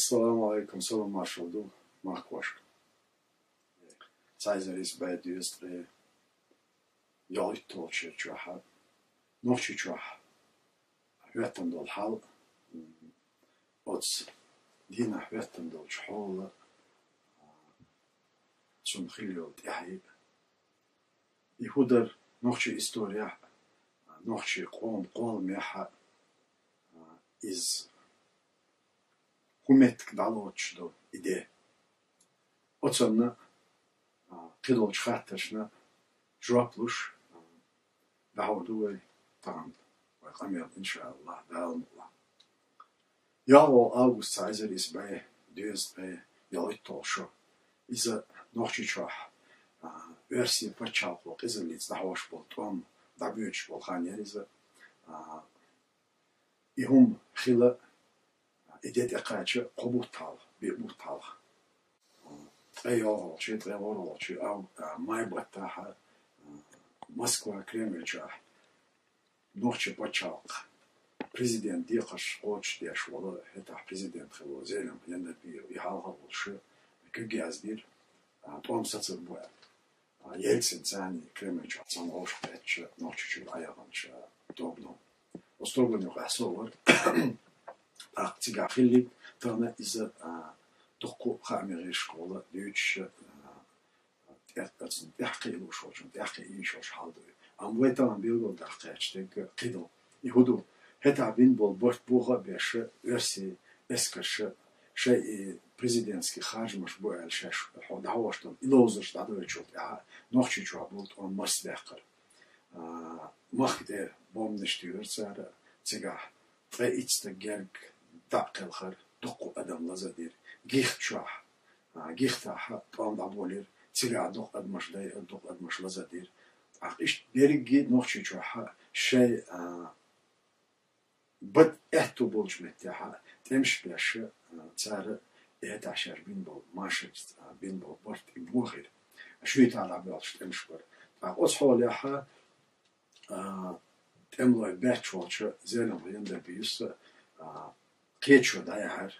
Assalamu alaikum, salam marshal Markwash. Zeiseris bei Düstre Jalitolche Chuha, Nochi Chuha, Wettendol Hal, Ots Dina Wettendol Chhol, zum Khilio Yahib. Ihuder Nochi Historia, Nochi Qom Meha is Humet Kdaloch do ide. Otsonna Kidol Chatashna Droplush Dawduwe Tam. Welcome inshallah. Dalmullah. Yalo August Zeiser is bei Düstre Jalitolsho. Is a Nochichwa versie Pachaplo is a litz Dawashbol Tom Dabuch Volkhania is a Ihum Khila idet eqache qobutal bibutal ayo شيء تغيروا شيء أو ما يبغى موسكوا كريملجا نوخش بتشاق президент ديقش قوش ديش ولا هتا президент خلو زينم يندبي يحاول شو كجاز دير توم ساتر بوا يلسن ثاني كريملجا صنعوش بتش نوخش شو أيامش دوبنو أستوغن يقاسور أقتيجا خلي ترنا إذا تقو خامري شكولا ديوتش تحقي لوشوش تحقي إيشوش حاضر أم ويتان بيلو دقيقش تك قيدو يهودو هتا بين بولبورت بوغا بيش ورسي اسكش شيء بريزيدنتسكي خارج مش بوال شاش حود هواشتم إلوزش دادو يشوف نوخشي شو بولت أون مصدقر مخدر بوم نشتير سعر تجاه فايتست جرك دقل خر دقو أدم لزدير جيخ شاح جيخ تاح طعم دعبولير تجاه دق أدمش داي دق أدمش لزدير عقيش بيرجي نوخشي شاح شيء بد احتو بولش متاحة تمش بلاش تسار عشر بين بول ماشت بين بول برت بوخير شو يتعلق بلاش تمش بر عقوس حولها تملو باتشوتش زينم يندر بيس كيتشو دايهر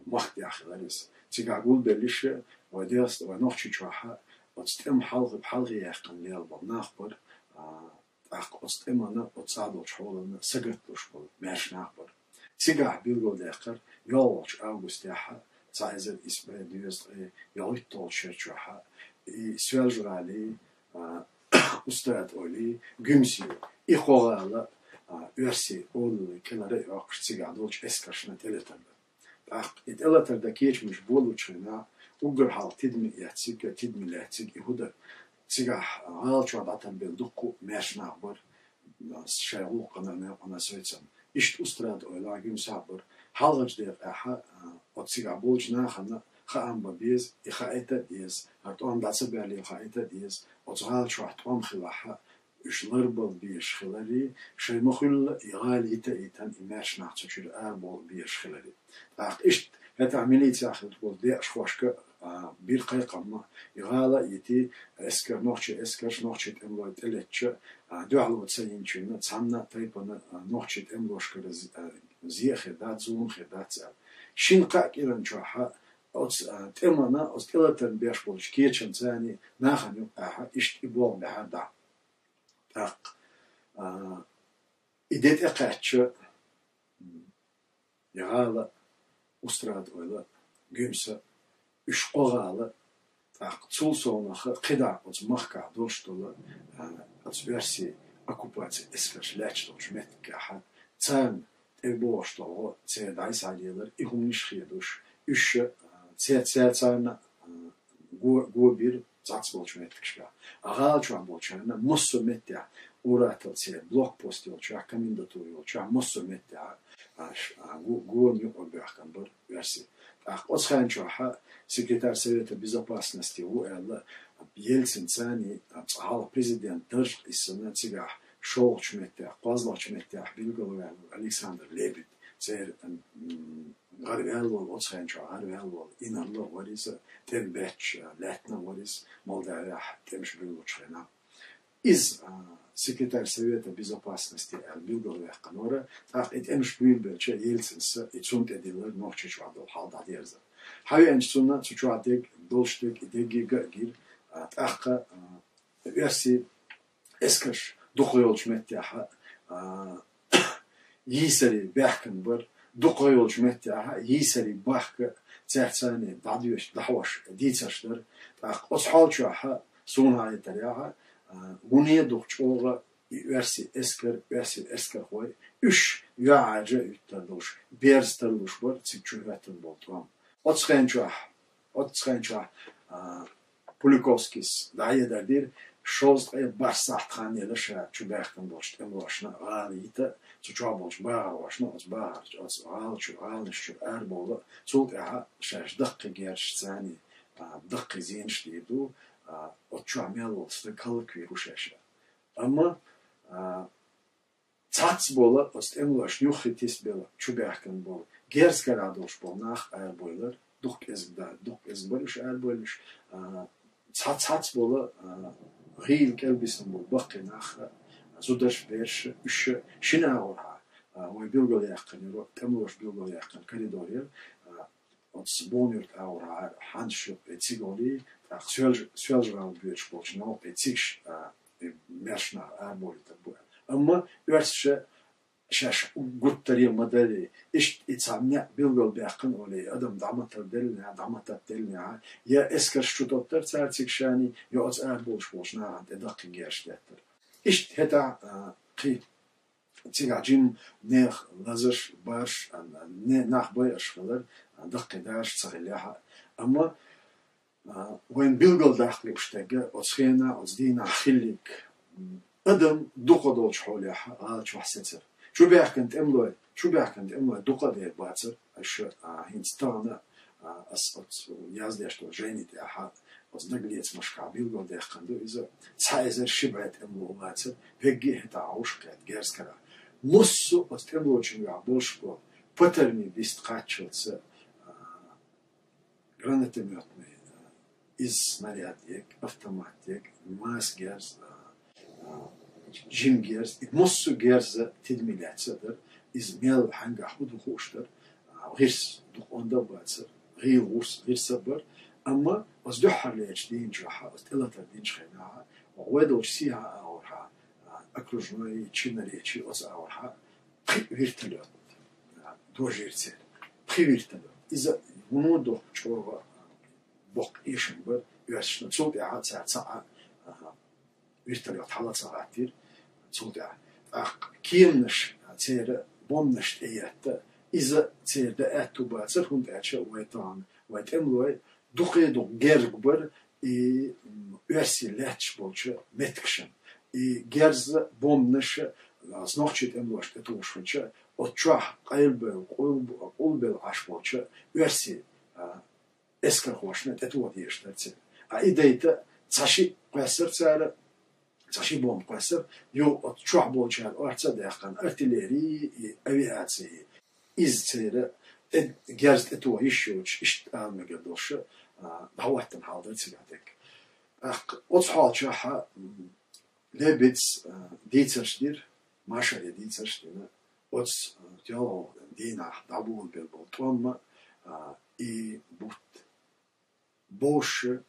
وقت ياخذلس تيقول بلش وديس ونوخشي شوها وتستم حلق بحلق يقن ليال بناخبر أستم أنا وتصادل شغلنا سجلتلوش بول ماش ناخبر تيقع بيلو داخر يولش أوغست ياها تايزر اسمه ديوس يولتول شوها سوالج علي أستاذ أولي جمسيو إخوة versie oğlu kenara akıştıga dolç eskaşına telefonda. İdelatar da geçmiş bolu çına ugur hal tidmi yatsık tidmi latsık ihuda tsiga alço datan bel dukku meşna var şayğul qanana ona söylesem iş ustrad oyla gün sabır halgıç der aha o tsiga bolçna xana xamba biz ixaita diz arton datsa berli ixaita diz o tsiga ço atvam xilaha Üşler bol bir şıkları, şey muhul igali iten imerş naççır bol bir şıkları. İşte hata ameliyat yapıldı bol diye şoşka bir kayıkama igala iti esker nohçet emloyt eletçe dualı tsayin çüne tsamna taypana nohçet emloşkara ziyahe dat zoom hedat şin qakiran çoha ots temana ostelatan beş bolş geçen zani nahanu aha işte bol behada İdet eqatçı yağala ustrad oyla gümse üç qoğalı çul sonaxı qida ots mahka doştola ots versi okupasiya eskerşlaç doşmetka ha tsan eboştolo tse daysaliyalar ihumnişxiyaduş üç tse go bir zats bolçmettikşa agal çuan bolçana mussumetya uratılse blog post yolça kandidaturu yolça mussumetya go mi obyakan bir versi osxan çuha sekreter Совета Безопасности УР Yeltsin sani hal prezident dır ismine tsiga şolçmetya qazlaçmetya bilgolovan Alexander Lebed zer Garvelol, Otshencho, Garvelol, Inarlo, what is Tembech, Latin, what is Moldavia, Temshbil, is секретарь Совета Безопасности Билгал Канора, так это эмш бюльбе, че Ельцинс, и цунт эдилер нохче чвадол халда дерза. Хай энчсуна цучвадек долштек идеги гир, тахка верси эскаш духойолч меттяха, يسري بحكن بر دقيول جمتها يسري بحك تحساني بعديش دحوش ديتشدر أصحاب شوها سون هاي تريها وني دكتور versi esker hoy üç yağacı ütterduş bersterduş var çiçüvetin boltram otskhençah Pulikovskis daye derdir şoz barsahtanele şa çübertin bolş emroşna ağalite çuçua bolş bağaroşna az bağar az ağalçu erbolu çult aha şaş dakika gerçsani dakika zinşlidu otçua melolsta kalık viruşeşe ama Tats bola ost emloş nuchitis bela çuberken bol gerskaradoş bol nach erboylar duh ezbolish erbolish tats bola ril kelbisen bol bakki nach zudaş berş üç şina orha oy bilgol yakın ro emloş bilgol yakın koridoryer ots bonurt orha hanşup etsigoli tak sölжral büyüş bolşno etsiş merşna erbolita bu ama üniversite şaş guttarı modeli iş itsamne bilgol bakın olay adam damatar delne ya esker şutotlar sertik şani ya az erbolş bolşna edakı gerçektir iş heta ki tigacim ne lazır baş ne nahbay aşklar dakikalar sahilha ama وين بيلقل داخل بشتاقة أصخينا أصدينا خليك أدم دوقة دولش حوليها شو حسيتر شو بيحكنت أملوي دوقة دي باتر أش هنستانا أصوت يازديش تو جيني تاعها أصدقليت مشكع بيلقل داخل إذا تسايزر شبعت أملو باتر بيجي هتا عوش كات جارس كرا مصو أستملو جنو عبولش بو بطرمي بيست قاتشلس гранатометный из снарядек, автоматик, масгерз, жимгерз, и моссу герза тедмиляцадыр, из мел ханга худу хуштыр, гирс дух онда бацыр, гил урс гирса бар, amma воздухар леч дин жаха, остелатар дин шхайнаха, وغويدوش سيها аурха, окружной чинна речи оз аурха, вертолет, дожирцель, вертолет. إذا ونودو شوربة بق إيشن بر يوشنا تصوت عاد ساعة ويرتلي حالات ساعتير تصوت كيمنش تير بومنش إيات إذا تير دأتو باتر هند أشيا ويتان ويتملوي دقي دق جرج بر يرسي لاتش بولش متكشن جرز بومنش از نوچت امروز اتوش فنچه اتشاه قلب عشبوچه ورسی اسکر خوشنه اتو دیشترچه ایدایت تشی قصر سر تشی بوم قصر یو اتشاه بولچه ارتsa دقیقاً ارتیلری aviatsiyi iztere gerzt اتو işyoç işte almagdoşu davattan halda tsigatek othalça ha lebits ditsachdir Машаре дицаштина от тяло дина дабул бел томма и бут больше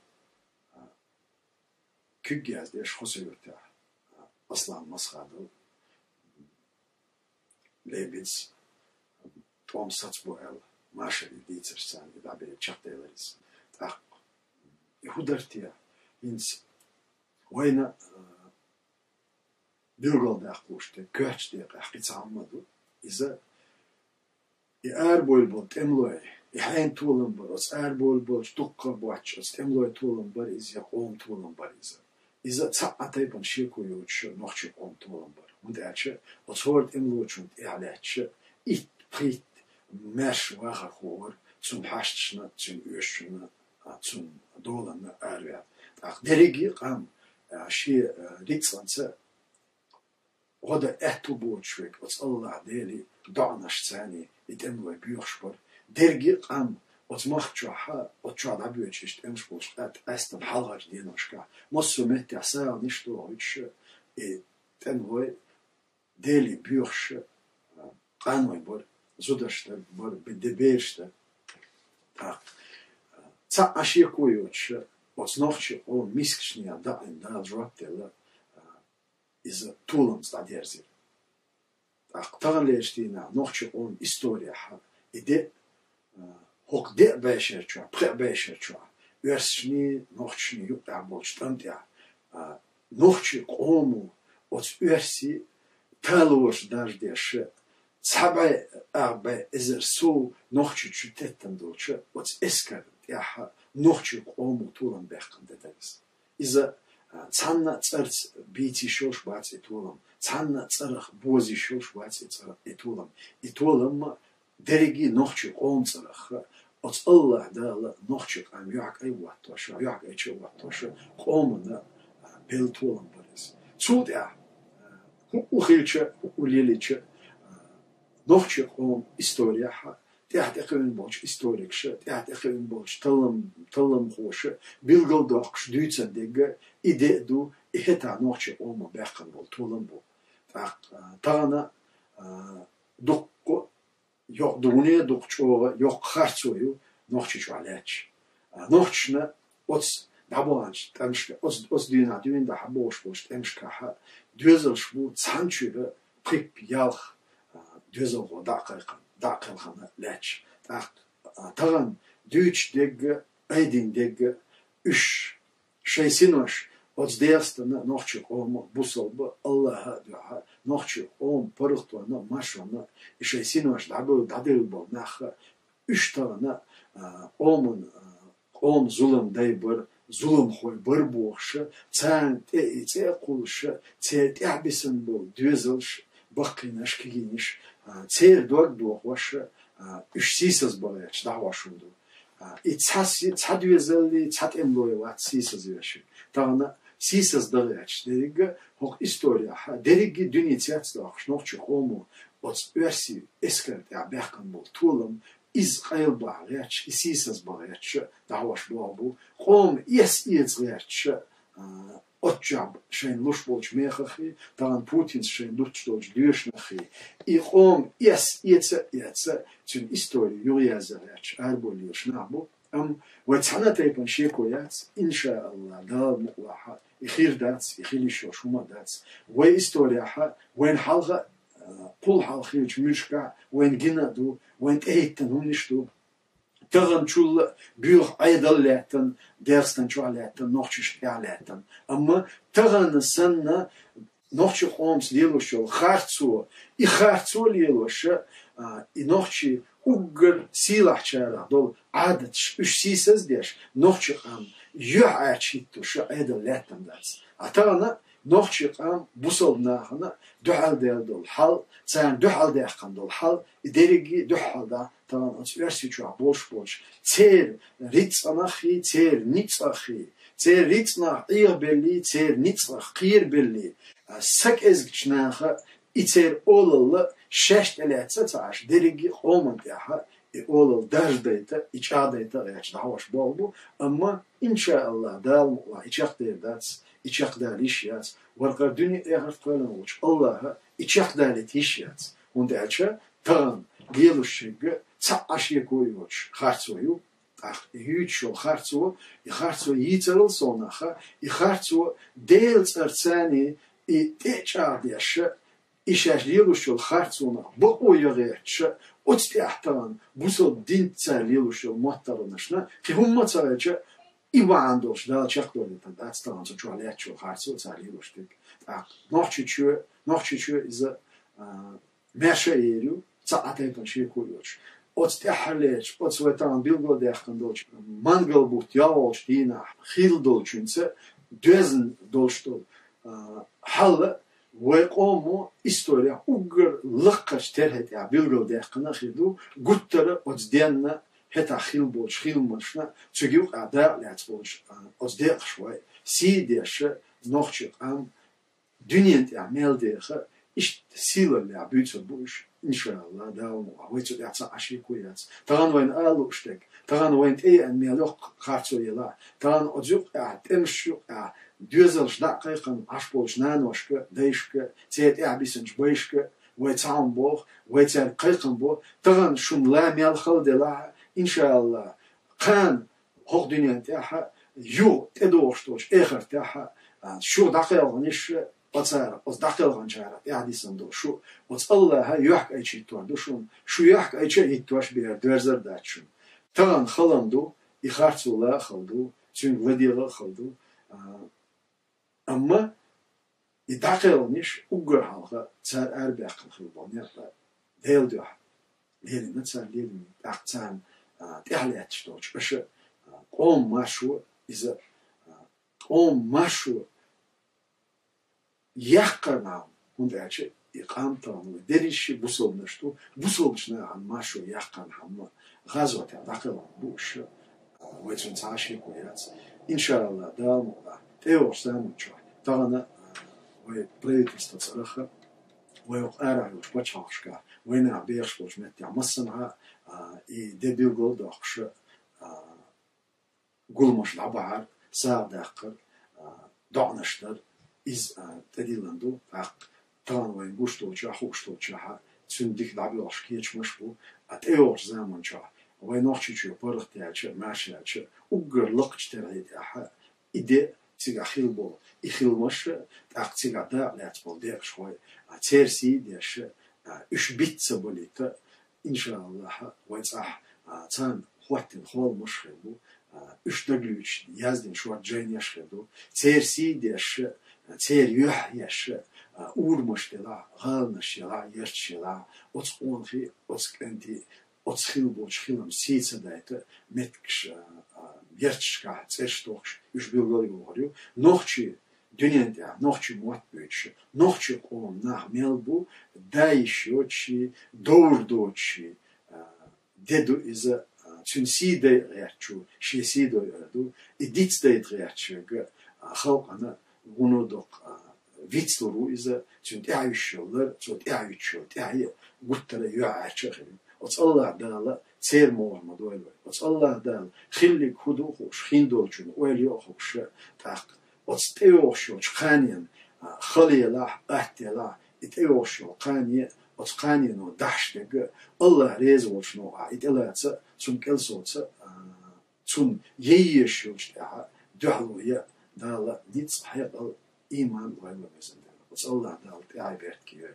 кюгяз деш хосевта аслан масхаду лебиц том сацбоэл Машаре дицашсан дабе чахтелерис так худартия инс война Bilgol dağılıştı, göç diye kahretsanmadı. İze erbol bol temloy, hain tuğlum var, os erbol bol tukka boğaç, os temloy tuğlum var, iz ya on tuğlum var ize. İze atay ban şirko yoğuçu, nohçu on tuğlum var. Mudalçı, os hord emloçun ihaleçi, it prit merş vaha hoğur, zum haştşına, zum öşşüna, zum dolanı erver. Deregi qam, Rikslandse, هذا اعتبار شوك بس الله دالي دعناش ثاني يتملوا بيخشبر درجي قام وتمخشوها وتشعر عبيوتشيشت امش بوشقات استم حلقة دينوشكا مصر متى ساعة نشتو هيتش تنوي ديلي بيوخش قانوي بور زودشتا بور بدبيرشتا ца ашиекуючи оцнохчи о мискшния да жуаптела из тулом стадерзир актарлештина нохчи он история ха иде хок де бешерча пребешерча версни нохчни юта болчтантя нохчи кому оц верси талош даждеш цабай арбе изерсу нохчи чутеттен долча оц эскар яха нохчи кому туран бехкан дедес иза цанна церц бити шош бац итулам цанна церх бози шош бац итулам дереги нохчи ком церх оц аллах дала нохчи ам як айват тоша як айчеват тоша комна бел тулам барес цудя ухилча улилича нохчи ком история ха تحت أخوين بولش إستوريك شة تحت أخوين بولش تلم خوشة بيلقل داقش دوتسن ديجا إيدي دو إهتا نوخشة أوما بيخن بول تولم بول تانا دوق يوق دونية دوق شوغا يوق خارتسويو نوخشة شو عليش نوخشنا أوتس دابوانش تمشك أوتس دينا دوين دا حبوش بولش تمشك ها دوزل شبو تسانشوغا بريب يالخ دوزل غو داقل خانه لاتش تغن دوش دق ايدين دق اش شيسينوش اوز ديستنا نوخشي قوم بوصل الله دعاء نوخشي قوم برختونا ماشونا شيسينوش دابو دادل بول ناخ اش تغنا قوم ظلم دايبر ظلم خوي بربوخش تان تي قولش تي تعبسن بول دوزلش بقيناش كينيش цер дуак ваш ушсисас болеч давашунду и цадвезели цатемлое ват сисас веши тана сисас далеч дерига хок история дериги дүницяц дах нохчи хому оц верси эскерт я бехкан бол тулам из кайл балеч сисас болеч даваш болбу хом ес иецлеч отчаб шейн луш болч мехахи тан путин шейн луч долч дюшнахи и хом ес иеца цун историю юриязач арболиш набу وتحنا تيبن شيكويات إن شاء الله دار مقلحة يخير دات يخيل شو شو دات وإستوريها وين حلقة كل حلقة خيج مشكا وين جندو وين تهيتن هم نشتو تغن شول بيوخ أيضا لاتن درستن شو لاتن نوخش لاتن أما تغن سنة نوخش خامس ليلوشو خارتسو يخارتسو ليلوش نوخش ugur silah çara dol adet üç sisez diş nohçıqam yu'achittu şu edel lettendats atana nohçıqam busolnahına duhal dol hal sen duhal dehkan dol hal derigi duhalda tamam versi şu boş cer ritsanahi cer nitsahi cer ritsnah belli cer nitsah qir belli sak ezgçnaha İçer olalı şeşt eletse taş derigi olmadı ya olalı dajdayta içadayta yaş davaş bol bu ama inşallah dalma içak derdat içak daliş yaz varka dünya ehar falan olmuş Allah'a içak dalet iş yaz und elçe tan geluşugu ça aşıya koyuyor harçoyu hiç yol harço yitiril sonaha harço dels ertsani teçadiyaşı İşaş lieluşul harçuna bu oyağıç otstihtan busol dintsel lieluşul muhtarınışna ki humma çarıca ivandoş da çaktolita datstan çoğalayçul harço çarlieluştuk nohçiçu iz meşeyelu saataytan şey koyuyor otstihalech otsvetan bilgodehkan dolç mangal buht yavol dina xil dolçunsa dözn dolçtol hal ويقوموا إستوريا أجر لقش ترهت يا بيلقوا دقنا خدو قطرة أجدينا هتا خيل بولش خيل مشنا تجيو أداء لاتبولش أجديق شوي سيديش نوخشق أم دنيا تعمل ديخ إيش سيل اللي عبيت بولش إن شاء الله داوم ويتو يعطى عشي كويات تران وين آلوشتك تران وين إيه أن ميلوك خارتو يلا تران أجيق أمشيق دوزلش دقيقا عشبولش نانوشك ديشك تيت اعبسنش بيشك ويتعم بوخ ويتعم قيقن بوخ تغن شم لا ميال خلد لا إن شاء الله قان هوق دنيا تاعها يو تدوشتوش آخر تاعها شو دقيقا نش وتصير بس دقيقا نشارة يعني صندوق شو وتصلى ها يحك أي شيء توردوشون شو يحك أي شيء يتوش بير دوزر داتشون تغن خلندو يخارتو لا خلدو تون وديلا خلدو أما يدعقلنيش أقر حلقة تسار أربع خلبانية ديل دوح ليلي نتسار ليلي أقتان تحليات شتوش بس قوم ماشو إذا قوم ماشو يحقنا هند أشي إقامتهم ودريش بوصل نشتو بوصلشنا عن ماشو يحقن هم غزوة دعقلهم بوش ويتنتعشي كويات إن شاء الله دام تيور سامنشوا تغنى وبريتست تصرخة ويقارع يوش بتشارشكا وينا بيرش بوش متى مصنع يدبي جود أخش قول مش لعبار ساعة دقر دعنشتر إز تديلندو فق تغن وين قشتوشة خوشتوشة تنديك لعبي أشكيش مشبو تيور زامنشوا وين أخشيشو برختياتش ماشياتش أقر لقش تريد أحد إدي تيجا خيلبو يخيلمش تاق تيجا دا لاتبول دير شوي تيرسي ديش إش بيتس بوليت إن شاء الله ويتصح تان خواتين خول مش خيلو إش دقلوش يازدين شوات جين يشخدو تيرسي ديش تير يح يش أور مشتلا غال نشلا يرشلا وتقون في وتكنتي وتخيلبو تخيلم سيتس دايت متكش يرتشكا تسشتوش يش بيلغالي وغريو نوخشي دنيا نوخشي موات بيتش نوخشي قوم نح ميلبو دايشيوتشي دور دوتشي ديدو إذا تنسي داي غيرتشو شي سيدو يردو إديتس داي غيرتشو خلق أنا غنودوق فيتسلرو إذا تنتعيشولر تنتعيشول قلتلا يعاشخرين وتصلى دالا تير موه مدويل وتصلى دال خليك هدو خوش خيندولشون ويليو خوش تاق وتستيوشو خانيا خليلا احتلا اتيوشو قانيا وتقانيا نو دحش دق الله ريزولشنو اتلاتس تون كلسوتس تون ييشوش دعوية دالا نيت صحيح إيمان ولا مزن وتصلى دال تعبيرت كير